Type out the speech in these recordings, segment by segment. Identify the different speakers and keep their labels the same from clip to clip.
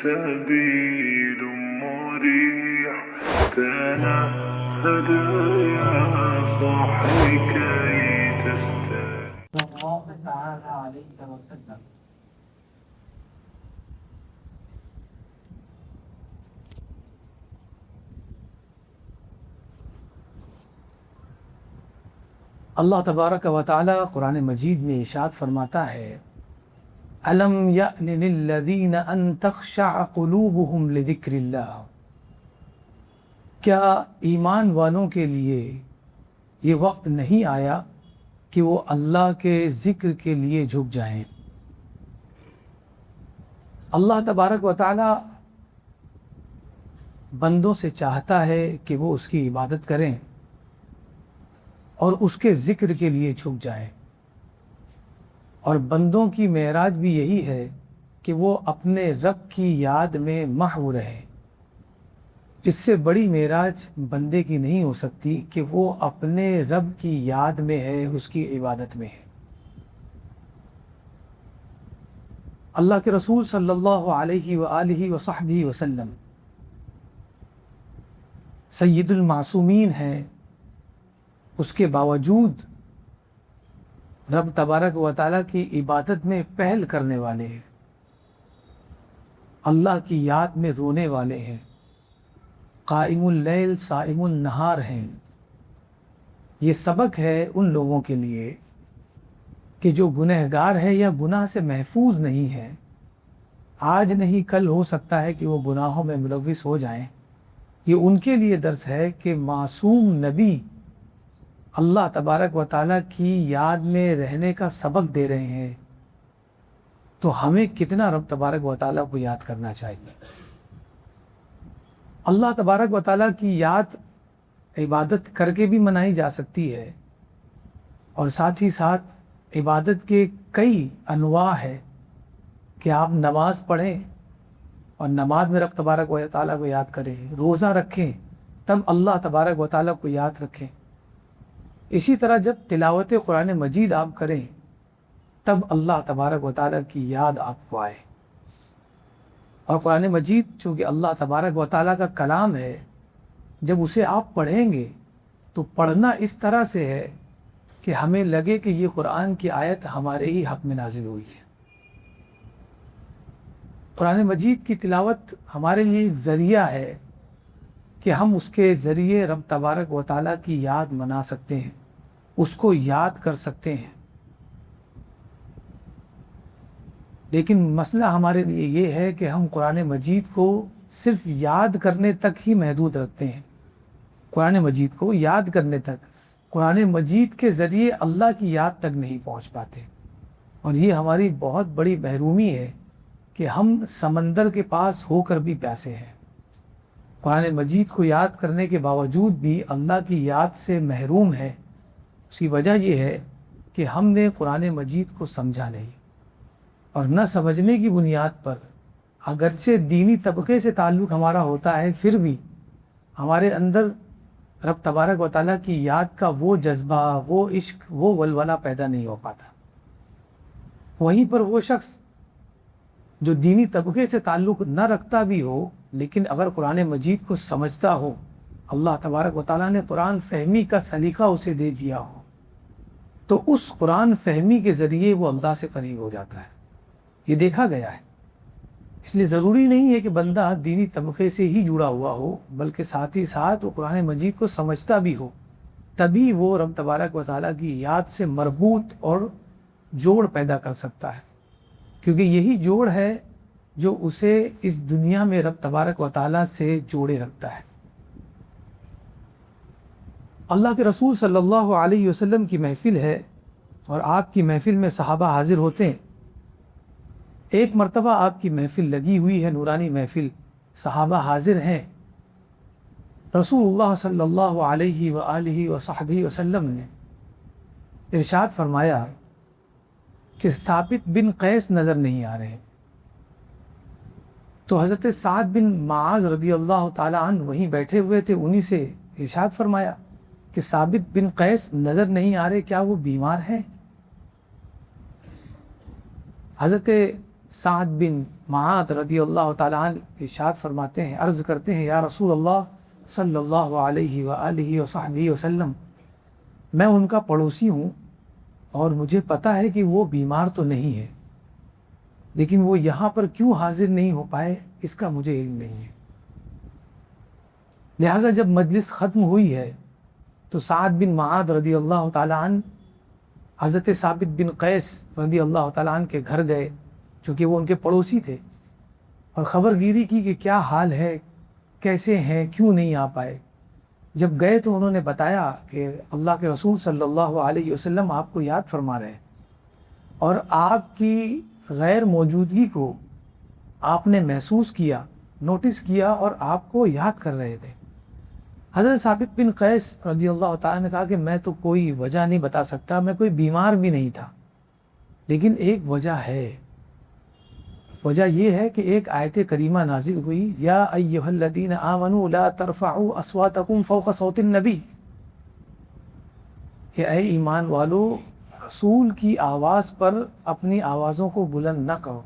Speaker 1: سبيل مريح تنهد يا صاحي كي تستريح.
Speaker 2: صلى الله تعالى عليه وسلم.
Speaker 3: اللہ تبارک و تعالی قرآن مجید میں ارشاد فرماتا ہے الم یأن للذین ان تخشع قلوبہم لذکر اللہ، کیا ایمان والوں کے لیے یہ وقت نہیں آیا کہ وہ اللہ کے ذکر کے لیے جھک جائیں۔ اللہ تبارک و تعالی بندوں سے چاہتا ہے کہ وہ اس کی عبادت کریں اور اس کے ذکر کے لیے جھک جائیں، اور بندوں کی معراج بھی یہی ہے کہ وہ اپنے رب کی یاد میں محو رہے۔ اس سے بڑی معراج بندے کی نہیں ہو سکتی کہ وہ اپنے رب کی یاد میں ہے، اس کی عبادت میں ہے۔ اللہ کے رسول صلی اللہ علیہ وآلہ وصحبہ وسلم سید المعصومین ہیں، اس کے باوجود رب تبارک و تعالیٰ کی عبادت میں پہل کرنے والے ہیں، اللہ کی یاد میں رونے والے ہیں، قائم اللیل صائم النہار ہیں۔ یہ سبق ہے ان لوگوں کے لیے کہ جو گنہگار ہے یا گناہ سے محفوظ نہیں ہے، آج نہیں کل ہو سکتا ہے کہ وہ گناہوں میں ملوث ہو جائیں۔ یہ ان کے لیے درس ہے کہ معصوم نبی اللہ تبارک و تعالیٰ کی یاد میں رہنے کا سبق دے رہے ہیں، تو ہمیں کتنا رب تبارک و تعالیٰ کو یاد کرنا چاہیے۔ اللہ تبارک و تعالیٰ کی یاد عبادت کر کے بھی منائی جا سکتی ہے، اور ساتھ ہی ساتھ عبادت کے کئی انواع ہے کہ آپ نماز پڑھیں اور نماز میں رب تبارک و تعالیٰ کو یاد کریں، روزہ رکھیں تب اللہ تبارک و تعالیٰ کو یاد رکھیں۔ اسی طرح جب تلاوت قرآن مجید آپ کریں تب اللہ تبارک و تعالیٰ کی یاد آپ کو آئے۔ اور قرآن مجید چونکہ اللہ تبارک و تعالیٰ کا کلام ہے، جب اسے آپ پڑھیں گے تو پڑھنا اس طرح سے ہے کہ ہمیں لگے کہ یہ قرآن کی آیت ہمارے ہی حق میں نازل ہوئی ہے۔ قرآن مجید کی تلاوت ہمارے لیے ایک ذریعہ ہے کہ ہم اس کے ذریعے رب تبارک و تعالیٰ کی یاد منا سکتے ہیں، اس کو یاد کر سکتے ہیں۔ لیکن مسئلہ ہمارے لیے یہ ہے کہ ہم قرآن مجید کو صرف یاد کرنے تک ہی محدود رکھتے ہیں، قرآن مجید کو یاد کرنے تک، قرآن مجید کے ذریعے اللہ کی یاد تک نہیں پہنچ پاتے، اور یہ ہماری بہت بڑی محرومی ہے کہ ہم سمندر کے پاس ہو کر بھی پیاسے ہیں، قرآن مجید کو یاد کرنے کے باوجود بھی اللہ کی یاد سے محروم ہے۔ اس کی وجہ یہ ہے کہ ہم نے قرآن مجید کو سمجھا نہیں، اور نہ سمجھنے کی بنیاد پر اگرچہ دینی طبقے سے تعلق ہمارا ہوتا ہے، پھر بھی ہمارے اندر رب تبارک و تعالیٰ کی یاد کا وہ جذبہ، وہ عشق، وہ ولولہ پیدا نہیں ہو پاتا۔ وہیں پر وہ شخص جو دینی طبقے سے تعلق نہ رکھتا بھی ہو، لیکن اگر قرآن مجید کو سمجھتا ہو، اللہ تبارک و تعالیٰ نے قرآن فہمی کا سلیقہ اسے دے دیا ہو، تو اس قرآن فہمی کے ذریعے وہ اللہ سے قریب ہو جاتا ہے۔ یہ دیکھا گیا ہے۔ اس لیے ضروری نہیں ہے کہ بندہ دینی طبقے سے ہی جڑا ہوا ہو، بلکہ ساتھ ہی ساتھ وہ قرآن مجید کو سمجھتا بھی ہو، تبھی وہ رب تبارک و تعالیٰ کی یاد سے مربوط اور جوڑ پیدا کر سکتا ہے، کیونکہ یہی جوڑ ہے جو اسے اس دنیا میں رب تبارک و تعالیٰ سے جوڑے رکھتا ہے۔ اللہ کے رسول صلی اللہ علیہ وسلم کی محفل ہے، اور آپ کی محفل میں صحابہ حاضر ہوتے ہیں۔ ایک مرتبہ آپ کی محفل لگی ہوئی ہے، نورانی محفل، صحابہ حاضر ہیں۔ رسول اللہ صلی اللہ علیہ وآلہ وصحبہ وسلم نے ارشاد فرمایا کہ ثابت بن قیس نظر نہیں آ رہے، تو حضرت سعد بن معاذ رضی اللہ تعالیٰ عنہ وہیں بیٹھے ہوئے تھے، انہی سے ارشاد فرمایا کہ ثابت بن قیس نظر نہیں آ رہے، کیا وہ بیمار ہیں؟ حضرت سعد بن معاذ رضی اللہ تعالیٰ عنہ ارشاد فرماتے ہیں، عرض کرتے ہیں، یا رسول اللہ صلی اللہ علیہ وآلہ وصحبہ وسلم، میں ان کا پڑوسی ہوں اور مجھے پتہ ہے کہ وہ بیمار تو نہیں ہے، لیکن وہ یہاں پر کیوں حاضر نہیں ہو پائے اس کا مجھے علم نہیں ہے۔ لہٰذا جب مجلس ختم ہوئی ہے تو سعد بن معاذ رضی اللہ تعالیٰ عنہ حضرت ثابت بن قیس رضی اللہ تعالیٰ عنہ کے گھر گئے، چونکہ وہ ان کے پڑوسی تھے، اور خبر گیری کی کہ کیا حال ہے، کیسے ہیں، کیوں نہیں آ پائے۔ جب گئے تو انہوں نے بتایا کہ اللہ کے رسول صلی اللہ علیہ وسلم آپ کو یاد فرما رہے ہیں، اور آپ کی غیر موجودگی کو آپ نے محسوس کیا، نوٹس کیا، اور آپ کو یاد کر رہے تھے۔ حضرت ثابت بن قیس رضی اللہ تعالیٰ نے کہا کہ میں تو کوئی وجہ نہیں بتا سکتا، میں کوئی بیمار بھی نہیں تھا، لیکن ایک وجہ ہے۔ وجہ یہ ہے کہ ایک آیت کریمہ نازل ہوئی، یا ایھا الذین آمنوا لا ترفعوا اصواتکم فوق صوت النبی، کہ اے ایمان والو رسول کی آواز پر اپنی آوازوں کو بلند نہ کرو۔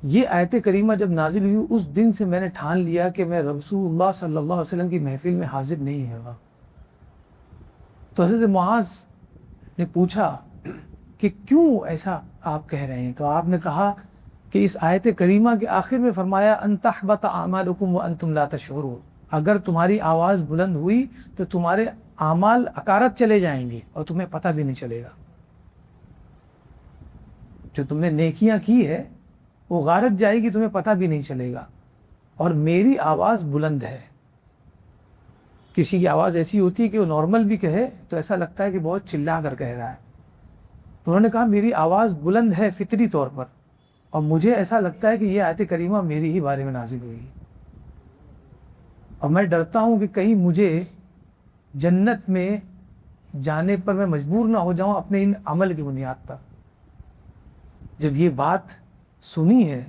Speaker 3: یہ آیت کریمہ جب نازل ہوئی، اس دن سے میں نے ٹھان لیا کہ میں رسول اللہ صلی اللہ علیہ وسلم کی محفل میں حاضر نہیں ہوگا۔ تو حضرت معاذ نے پوچھا کہ کیوں ایسا آپ کہہ رہے ہیں؟ تو آپ نے کہا کہ اس آیت کریمہ کے آخر میں فرمایا، ان تحبط اعمالکم وانتم لا تشعرون، اگر تمہاری آواز بلند ہوئی تو تمہارے اعمال اکارت چلے جائیں گے اور تمہیں پتہ بھی نہیں چلے گا۔ جو تم نے نیکیاں کی ہے وہ غارت جائے گی، تمہیں پتہ بھی نہیں چلے گا۔ اور میری آواز بلند ہے۔ کسی کی آواز ایسی ہوتی ہے کہ وہ نارمل بھی کہے تو ایسا لگتا ہے کہ بہت چلا کر کہہ رہا ہے۔ تو انہوں نے کہا میری آواز بلند ہے فطری طور پر، اور مجھے ایسا لگتا ہے کہ یہ آیت کریمہ میری ہی بارے میں نازل ہوئی، اور میں ڈرتا ہوں کہ کہیں مجھے جنت میں جانے پر میں مجبور نہ ہو جاؤں اپنے ان عمل کی بنیاد پر۔ جب یہ بات سنی ہے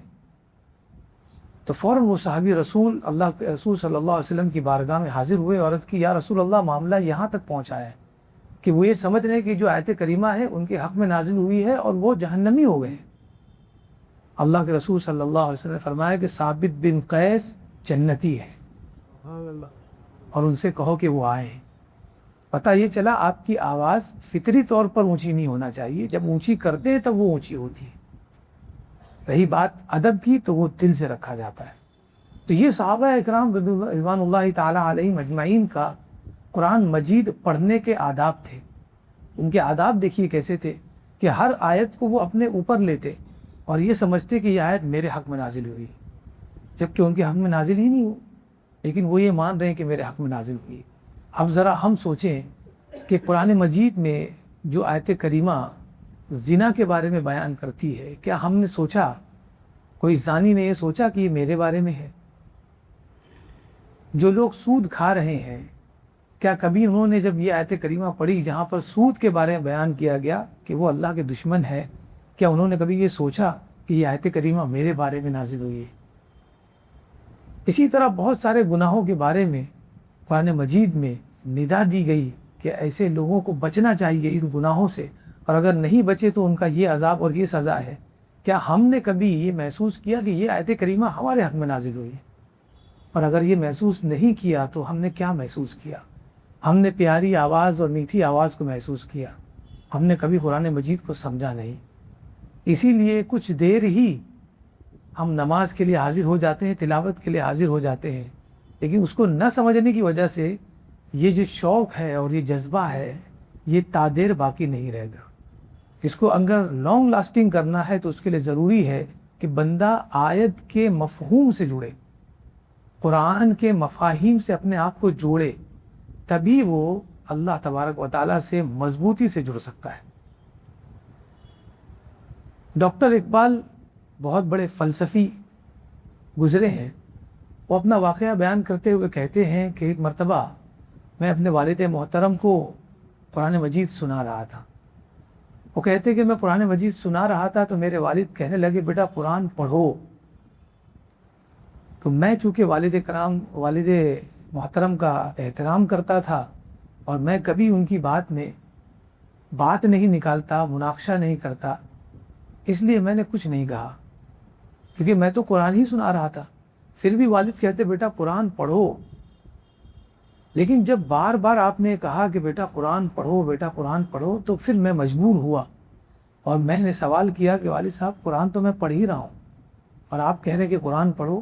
Speaker 3: تو فوراً وہ صحابی اللہ کے رسول صلی اللہ علیہ وسلم کی بارگاہ میں حاضر ہوئے اور عرض کی، یا رسول اللہ معاملہ یہاں تک پہنچا ہے کہ وہ یہ سمجھ رہے ہیں کہ جو آیت کریمہ ہے ان کے حق میں نازل ہوئی ہے اور وہ جہنمی ہو گئے ہیں۔ اللہ کے رسول صلی اللہ علیہ وسلم نے فرمایا کہ ثابت بن قیس جنتی ہے، اور ان سے کہو کہ وہ آئیں۔ پتہ یہ چلا آپ کی آواز فطری طور پر اونچی نہیں ہونا چاہیے، جب اونچی کرتے ہیں تب وہ اونچی ہوتی ہے۔ رہی بات ادب کی تو وہ دل سے رکھا جاتا ہے۔ تو یہ صحابہ اکرام رضوان اللہ تعالیٰ علیہم اجمعین کا قرآن مجید پڑھنے کے آداب تھے۔ ان کے آداب دیکھیے کیسے تھے کہ ہر آیت کو وہ اپنے اوپر لیتے اور یہ سمجھتے کہ یہ آیت میرے حق میں نازل ہوئی، جبکہ ان کے حق میں نازل ہی نہیں ہو، لیکن وہ یہ مان رہے ہیں کہ میرے حق میں نازل ہوئی۔ اب ذرا ہم سوچیں کہ قرآن مجید میں جو آیت کریمہ زنا کے بارے میں بیان کرتی ہے، کیا ہم نے سوچا، کوئی زانی نے یہ سوچا کہ یہ میرے بارے میں ہے؟ جو لوگ سود کھا رہے ہیں، کیا کبھی انہوں نے جب یہ آیت کریمہ پڑھی جہاں پر سود کے بارے میں بیان کیا گیا کہ وہ اللہ کے دشمن ہے، کیا انہوں نے کبھی یہ سوچا کہ یہ آیت کریمہ میرے بارے میں نازل ہوئی ہے؟ اسی طرح بہت سارے گناہوں کے بارے میں قرآن مجید میں ندا دی گئی کہ ایسے لوگوں کو بچنا چاہیے ان گناہوں سے، اور اگر نہیں بچے تو ان کا یہ عذاب اور یہ سزا ہے۔ کیا ہم نے کبھی یہ محسوس کیا کہ یہ آیت کریمہ ہمارے حق میں نازل ہوئی ہے؟ اور اگر یہ محسوس نہیں کیا تو ہم نے کیا محسوس کیا؟ ہم نے پیاری آواز اور میٹھی آواز کو محسوس کیا، ہم نے کبھی قرآن مجید کو سمجھا نہیں۔ اسی لیے کچھ دیر ہی ہم نماز کے لیے حاضر ہو جاتے ہیں، تلاوت کے لیے حاضر ہو جاتے ہیں، لیکن اس کو نہ سمجھنے کی وجہ سے یہ جو شوق ہے اور یہ جذبہ ہے یہ تادیر باقی نہیں رہے گا۔ اس کو اگر لانگ لاسٹنگ کرنا ہے تو اس کے لیے ضروری ہے کہ بندہ آیت کے مفہوم سے جڑے، قرآن کے مفاہیم سے اپنے آپ کو جوڑے، تبھی وہ اللہ تبارک و تعالیٰ سے مضبوطی سے جڑ سکتا ہے۔ ڈاکٹر اقبال بہت بڑے فلسفی گزرے ہیں، وہ اپنا واقعہ بیان کرتے ہوئے کہتے ہیں کہ ایک مرتبہ میں اپنے والد محترم کو قرآن مجید سنا رہا تھا۔ وہ کہتے کہ میں قرآن مجید سنا رہا تھا تو میرے والد کہنے لگے بیٹا قرآن پڑھو۔ تو میں چونکہ والد محترم کا احترام کرتا تھا اور میں کبھی ان کی بات میں بات نہیں نکالتا، مناقشہ نہیں کرتا، اس لیے میں نے کچھ نہیں کہا، کیونکہ میں تو قرآن ہی سنا رہا تھا۔ پھر بھی والد کہتے بیٹا قرآن پڑھو، لیکن جب بار بار آپ نے کہا کہ بیٹا قرآن پڑھو، بیٹا قرآن پڑھو، تو پھر میں مجبور ہوا اور میں نے سوال کیا کہ والد صاحب قرآن تو میں پڑھ ہی رہا ہوں اور آپ کہہ رہے ہیں کہ قرآن پڑھو۔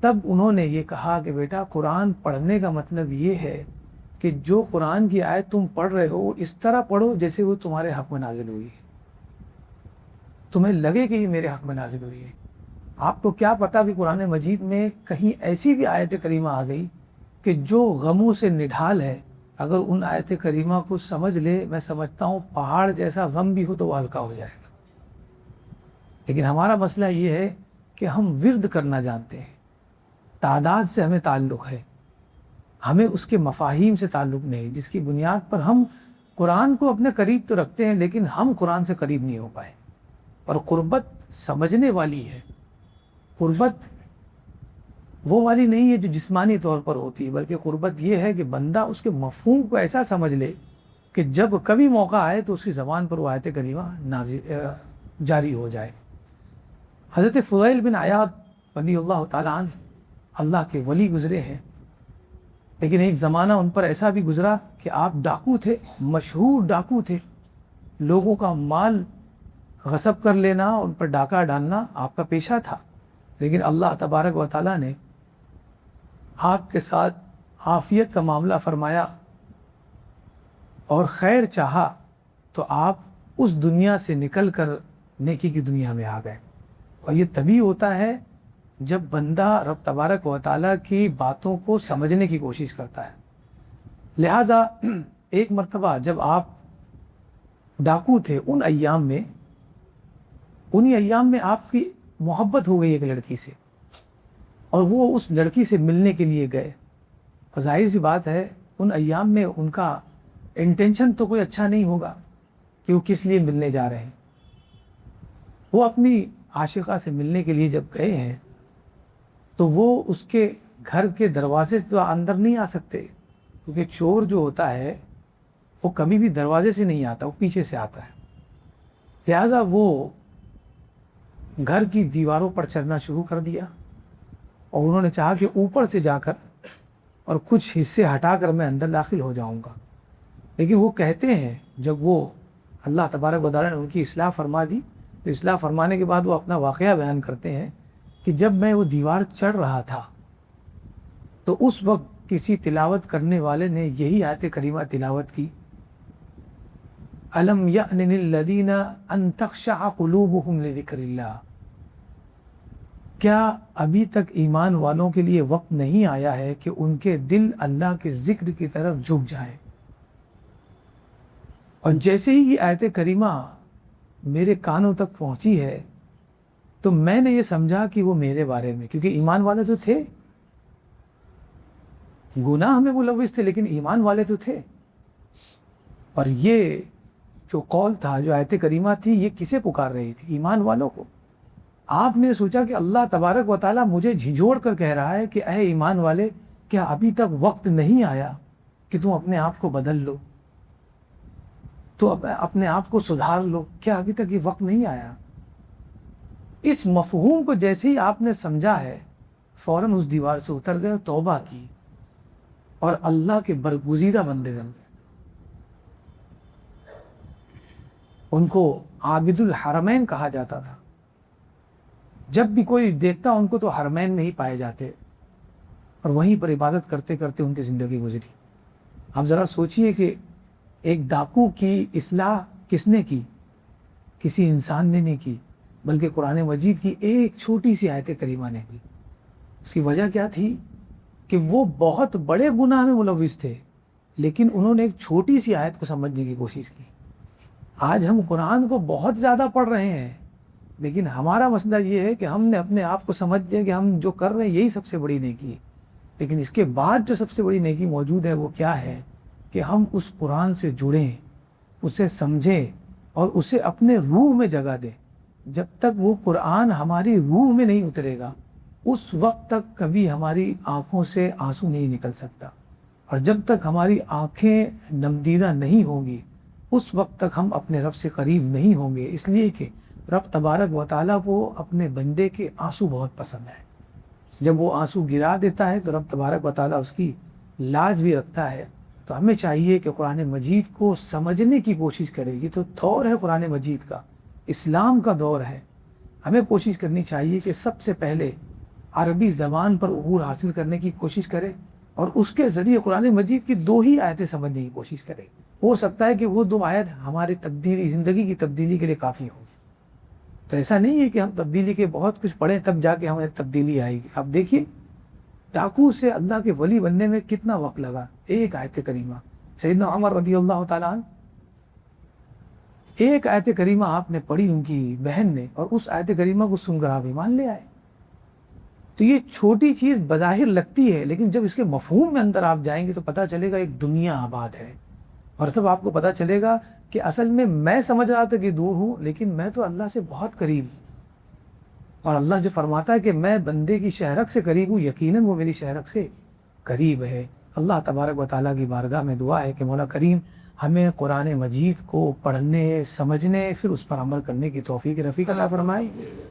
Speaker 3: تب انہوں نے یہ کہا کہ بیٹا قرآن پڑھنے کا مطلب یہ ہے کہ جو قرآن کی آیت تم پڑھ رہے ہو اس طرح پڑھو جیسے وہ تمہارے حق میں نازل ہوئی ہے، تمہیں لگے کہ یہ میرے حق میں نازل ہوئی ہے۔ آپ کو کیا پتا کہ قرآن مجید میں کہیں ایسی بھی آیت کریمہ آ گئی کہ جو غموں سے نڈھال ہے، اگر ان آیت کریمہ کو سمجھ لے، میں سمجھتا ہوں پہاڑ جیسا غم بھی ہو تو وہ ہلکا ہو جائے گا۔ لیکن ہمارا مسئلہ یہ ہے کہ ہم ورد کرنا جانتے ہیں، تعداد سے ہمیں تعلق ہے، ہمیں اس کے مفاہیم سے تعلق نہیں، جس کی بنیاد پر ہم قرآن کو اپنے قریب تو رکھتے ہیں لیکن ہم قرآن سے قریب نہیں ہو پائے۔ اور قربت سمجھنے والی ہے، قربت وہ والی نہیں ہے جو جسمانی طور پر ہوتی ہے، بلکہ قربت یہ ہے کہ بندہ اس کے مفہوم کو ایسا سمجھ لے کہ جب کبھی موقع آئے تو اس کی زبان پر وہ آیت کریمہ جاری ہو جائے۔ حضرت فضیل بن عیاض رضی اللہ تعالیٰ عنہ اللہ کے ولی گزرے ہیں، لیکن ایک زمانہ ان پر ایسا بھی گزرا کہ آپ ڈاکو تھے، مشہور ڈاکو تھے، لوگوں کا مال غصب کر لینا، ان پر ڈاکہ ڈالنا آپ کا پیشہ تھا۔ لیکن اللہ تبارک و تعالیٰ نے آپ کے ساتھ عافیت کا معاملہ فرمایا اور خیر چاہا تو آپ اس دنیا سے نکل کر نیکی کی دنیا میں آ گئے۔ اور یہ تبھی ہوتا ہے جب بندہ رب تبارک و تعالیٰ کی باتوں کو سمجھنے کی کوشش کرتا ہے۔ لہٰذا ایک مرتبہ جب آپ ڈاکو تھے، انہی ایام میں آپ کی محبت ہو گئی ایک لڑکی سے، اور وہ اس لڑکی سے ملنے کے لیے گئے۔ اور ظاہر سی بات ہے ان ایام میں ان کا انٹینشن تو کوئی اچھا نہیں ہوگا کہ وہ کس لیے ملنے جا رہے ہیں۔ وہ اپنی عاشقہ سے ملنے کے لیے جب گئے ہیں تو وہ اس کے گھر کے دروازے سے تو اندر نہیں آ سکتے، کیونکہ چور جو ہوتا ہے وہ کبھی بھی دروازے سے نہیں آتا، وہ پیچھے سے آتا ہے۔ لہٰذا وہ گھر کی دیواروں پر چڑھنا شروع کر دیا اور انہوں نے چاہا کہ اوپر سے جا کر اور کچھ حصے ہٹا کر میں اندر داخل ہو جاؤں گا۔ لیکن وہ کہتے ہیں جب وہ اللہ تبارک و تعالیٰ نے ان کی اصلاح فرما دی تو اصلاح فرمانے کے بعد وہ اپنا واقعہ بیان کرتے ہیں کہ جب میں وہ دیوار چڑھ رہا تھا تو اس وقت کسی تلاوت کرنے والے نے یہی آیت کریمہ تلاوت کی، أَلَمْ يَأْنِ لِلَّذِينَ أَن تَخْشَعَ قُلُوبُهُمْ لِذِكْرِ اللَّهِ، کیا ابھی تک ایمان والوں کے لیے وقت نہیں آیا ہے کہ ان کے دل اللہ کے ذکر کی طرف جھک جائیں؟ اور جیسے ہی یہ آیت کریمہ میرے کانوں تک پہنچی ہے تو میں نے یہ سمجھا کہ وہ میرے بارے میں، کیونکہ ایمان والے تو تھے، گناہ میں ملوث تھے لیکن ایمان والے تو تھے۔ اور یہ جو قول تھا، جو آیت کریمہ تھی، یہ کسے پکار رہی تھی؟ ایمان والوں کو۔ آپ نے سوچا کہ اللہ تبارک و تعالیٰ مجھے جھنجھوڑ کر کہہ رہا ہے کہ اے ایمان والے، کیا ابھی تک وقت نہیں آیا کہ تم اپنے آپ کو بدل لو، تو اپنے آپ کو سدھار لو؟ کیا ابھی تک یہ وقت نہیں آیا؟ اس مفہوم کو جیسے ہی آپ نے سمجھا ہے، فوراً اس دیوار سے اتر گئے، توبہ کی اور اللہ کے برگزیدہ بندے بن گئے۔ ان کو عابد الحرمین کہا جاتا تھا۔ جب بھی کوئی دیکھتا ان کو تو حرمین میں ہی پائے جاتے اور وہیں پر عبادت کرتے کرتے ان کی زندگی گزری۔ آپ ذرا سوچئے کہ ایک ڈاکو کی اصلاح کس نے کی؟ کسی انسان نے نہیں کی، بلکہ قرآن مجید کی ایک چھوٹی سی آیت کریمہ نے کی۔ اس کی وجہ کیا تھی کہ وہ بہت بڑے گناہ میں ملوث تھے، لیکن انہوں نے ایک چھوٹی سی آیت کو سمجھنے کی کوشش کی۔ آج ہم قرآن کو بہت زیادہ پڑھ رہے ہیں، لیکن ہمارا مسئلہ یہ ہے کہ ہم نے اپنے آپ کو سمجھ لیا کہ ہم جو کر رہے ہیں یہی سب سے بڑی نیکی ہے۔ لیکن اس کے بعد جو سب سے بڑی نیکی موجود ہے وہ کیا ہے کہ ہم اس قرآن سے جڑیں، اسے سمجھیں اور اسے اپنے روح میں جگہ دیں۔ جب تک وہ قرآن ہماری روح میں نہیں اترے گا، اس وقت تک کبھی ہماری آنکھوں سے آنسو نہیں نکل سکتا، اور جب تک ہماری آنکھیں نمدیدہ نہیں ہوں گی اس وقت تک ہم اپنے رب سے قریب نہیں ہوں گے، اس لیے کہ رب تبارک و تعالیٰ کو اپنے بندے کے آنسو بہت پسند ہیں. جب وہ آنسو گرا دیتا ہے تو رب تبارک و تعالیٰ اس کی لاج بھی رکھتا ہے. تو ہمیں چاہیے کہ قرآن مجید کو سمجھنے کی کوشش کریں. یہ تو دور ہے قرآن مجید کا، اسلام کا دور ہے. ہمیں کوشش کرنی چاہیے کہ سب سے پہلے عربی زبان پر عبور حاصل کرنے کی کوشش کریں اور اس کے ذریعے قرآن مجید کی 2 ہی آیتیں سمجھنے کی کوشش کریں. ہو سکتا ہے کہ وہ 2 آیت ہماری زندگی کی تبدیلی کے لیے کافی ہوں. تو ایسا نہیں ہے کہ ہم تبدیلی کے بہت کچھ پڑھیں تب جا کے ہمیں تبدیلی آئے گی. اب دیکھیے ڈاکو سے اللہ کے ولی بننے میں کتنا وقت لگا. ایک آیت کریمہ سیدنا عمر رضی اللہ تعالیٰ عنہ، ایک آیت کریمہ آپ نے پڑھی ان کی بہن نے، اور اس آیت کریمہ کو سن کر آپ ایمان لے آئے. تو یہ چھوٹی چیز بظاہر لگتی ہے، لیکن جب اس کے مفہوم میں اندر آپ جائیں گے تو پتہ چلے گا ایک دنیا آباد ہے. اور تب آپ کو پتہ چلے گا کہ اصل میں سمجھ رہا تھا کہ دور ہوں، لیکن میں تو اللہ سے بہت قریب ہوں. اور اللہ جو فرماتا ہے کہ میں بندے کی شہرک سے قریب ہوں، یقیناً وہ میری شہرک سے قریب ہے. اللہ تبارک و تعالیٰ کی بارگاہ میں دعا ہے کہ مولا کریم ہمیں قرآن مجید کو پڑھنے، سمجھنے، پھر اس پر عمل کرنے کی توفیق رفیق عطا فرمائے.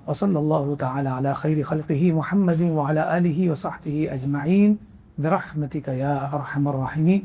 Speaker 3: وصلی اللہ تعالی علی خیر خلقہ محمد وعلی آلہ وصحبہ اجمعین برحمتک یا ارحم الراحمین.